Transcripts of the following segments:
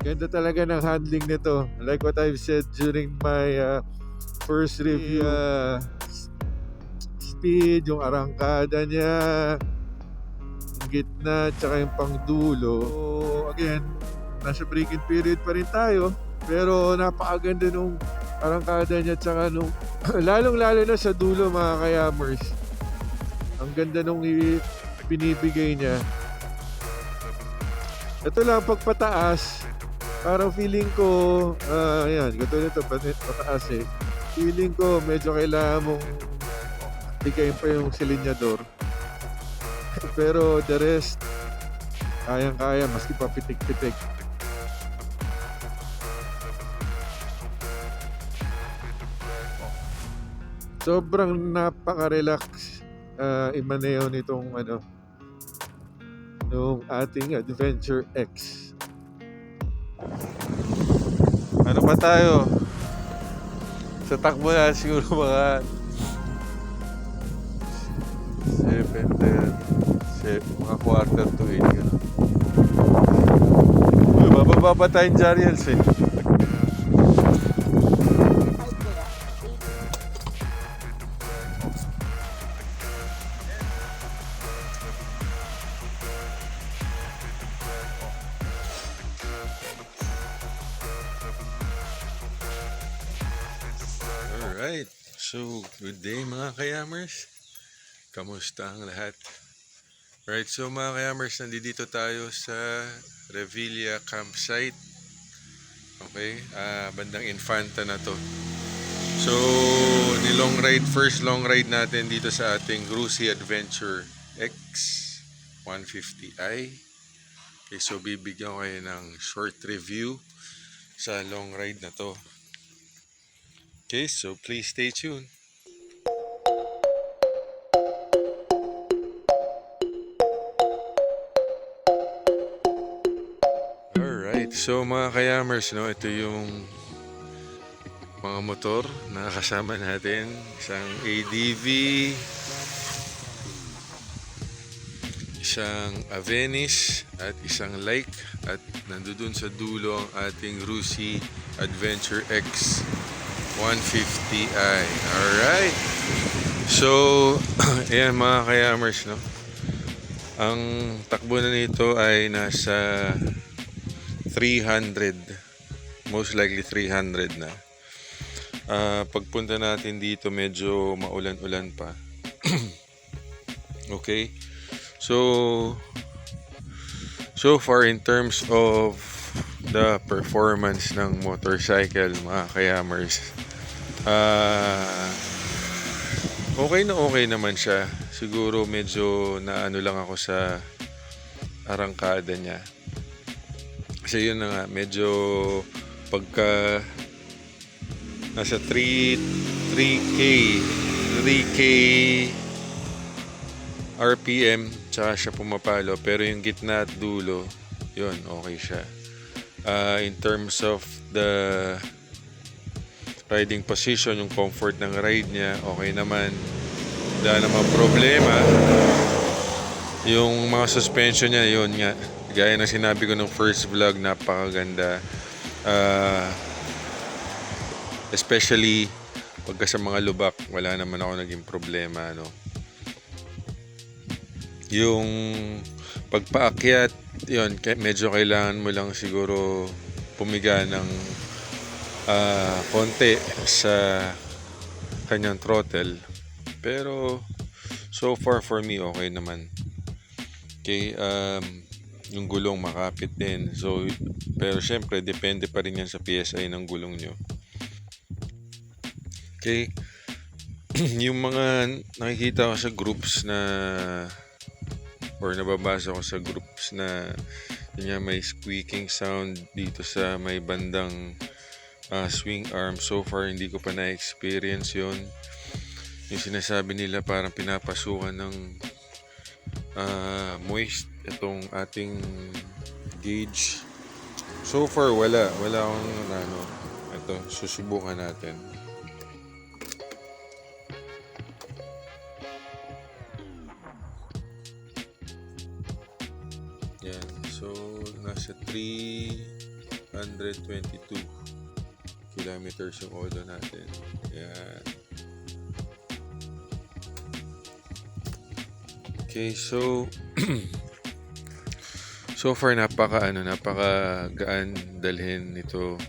Ganda talaga ng handling nito. Like what I've said during my first review. Speed, yung arangkada niya, yung gitna, tsaka yung pangdulo. So, again, nasa break-in period pa rin tayo. Pero napakaganda nung arangkada niya, tsaka nung lalong-lalo na sa dulo, mga kayamers. Ang ganda nung binibigay niya. Ito lang, pagpataas, parang feeling ko, ayan, katulad ito, pataas eh. Feeling ko, medyo kailangan mong tigayin pa yung silinyador. Pero the rest, kayang-kaya, maski pa pitik-pitik. Sobrang napaka-relax imaneho nitong nung ating Adventure X. Ano pa tayo? Sa takbo na siguro mga 7, 10, mga quarter to 8 ka. Bababa pa tayong Jariels eh. Alright, so good day mga kayamers. Kamusta ang lahat? Right, so mga kayamers, nandito tayo sa Revilla campsite. Okay, bandang Infanta na to. So, first long ride natin dito sa ating Grusi Adventure X 150i. Okay, so bibigyan ko kayo ng short review sa long ride na to. Okay, so please stay tuned. Alright, so mga kayamers, no, ito yung mga motor na kasama natin. Isang ADV, isang Avenis, at isang Like. At nandun sa dulo ang ating Grusi Adventure X 150i. Alright. So, ayan mga kayamers, no? Ang takbo na nito ay nasa 300. Most likely 300 na. Pagpunta natin dito, medyo maulan-ulan pa. Okay. So far in terms of the performance ng motorcycle, mga kayamers, okay naman siya. Siguro medyo naano lang ako sa arangkada niya. Kasi yun na nga, medyo pagka nasa 3K RPM tsaka siya pumapalo, pero yung gitna at dulo, yun, okay siya. In terms of the riding position, yung comfort ng ride niya, okay naman. Wala naman problema. Yung mga suspension niya, yun nga, gaya na sinabi ko nung first vlog, napakaganda. Especially pagka sa mga lubak, wala naman ako naging problema, no. Yung pagpaakyat, yun, medyo kailangan mo lang siguro pumiga ng konti sa kanyang throttle. Pero so far for me, okay naman. Okay, yung gulong makapit din. So, pero syempre, depende pa rin yan sa PSI ng gulong nyo. Okay. Yung mga nakikita ko sa groups na or nababasa ko sa groups na yun, may squeaking sound dito sa may bandang swing arm. So far, hindi ko pa na-experience yun. Yung sinasabi nila parang pinapasukan ng moist itong ating gauge. So far, wala akong ito, susubukan natin. Yan. So, nasa 3 122 kilometers yung odo natin. Yan. Okay, so so far napaka-gaan dalhin nito.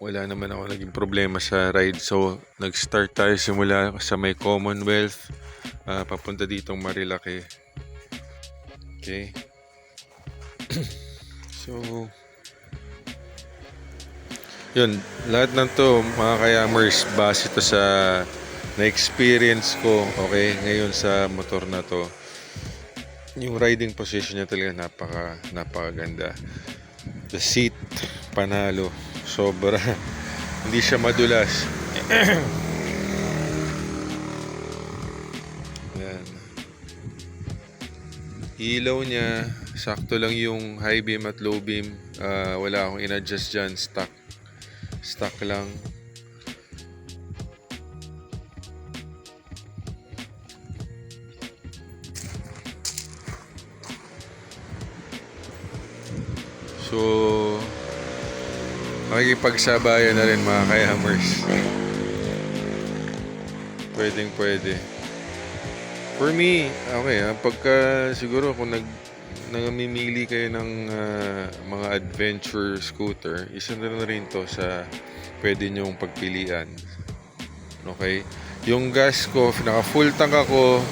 Wala naman ako naging problema sa ride. So nag-start tayo simula sa may Commonwealth papunta ditong Marilaki. Okay. So yun, lahat ng to mga kayamers, base to sa na-experience ko, okay, ngayon sa motor na to. Yung riding position niya talaga napakaganda. The seat, panalo, sobra. Hindi siya madulas. Yan. Ilaw niya, sakto lang yung high beam at low beam. Wala akong in-adjust dyan, stock lang. So makikipagsabayan na rin mga kayamers. Pwede. For me, okay, pagka siguro kung namimili kayo ng mga adventure scooter, isa na rin to sa pwede nyong pagpilian. Okay? Yung gas ko, naka full tank ako.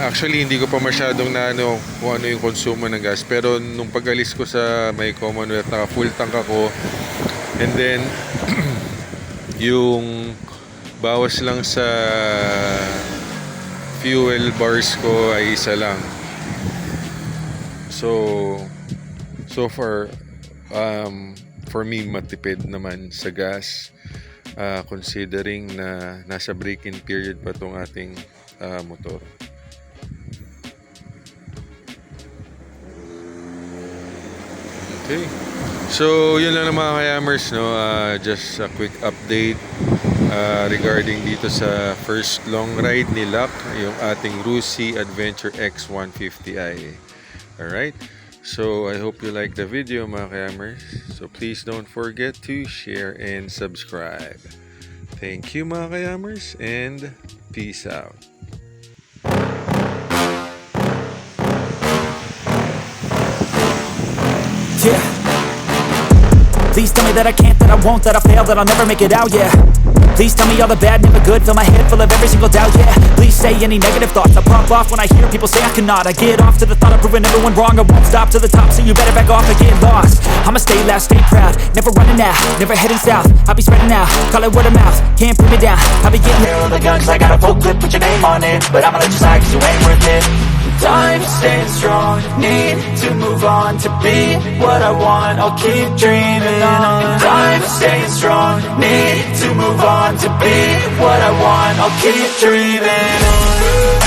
Actually, hindi ko pa masyadong kung ano yung konsumo ng gas. Pero nung pag-alis ko sa may Commonwealth, naka full tank ako. And then, yung bawas lang sa fuel bars ko ay isa lang. So far, for me, matipid naman sa gas. Considering na nasa break-in period pa tong ating motor. Okay. So, yun lang mga kayamers, no? Just a quick update regarding dito sa first long ride ni Luck, yung ating Rusi Adventure X150i. Alright? So, I hope you like the video mga kayamers. So, please don't forget to share and subscribe. Thank you mga kayamers and peace out. Yeah. Please tell me that I can't, that I won't, that I fail, that I'll never make it out, yeah. Please tell me all the bad, never good, fill my head full of every single doubt, yeah. Please say any negative thoughts, I pop off when I hear people say I cannot. I get off to the thought of proving everyone wrong, I won't stop to the top, so you better back off and get lost. I'ma stay loud, stay proud, never running out, never heading south. I'll be spreading out, call it word of mouth, can't put me down. I'll be getting Barrel the gun 'cause I got a full clip, put your name on it. But I'ma let you slide 'cause you ain't worth it. Time staying strong, need to move on to be what I want. I'll keep dreaming on. Time staying strong, need to move on to be what I want. I'll keep dreaming on.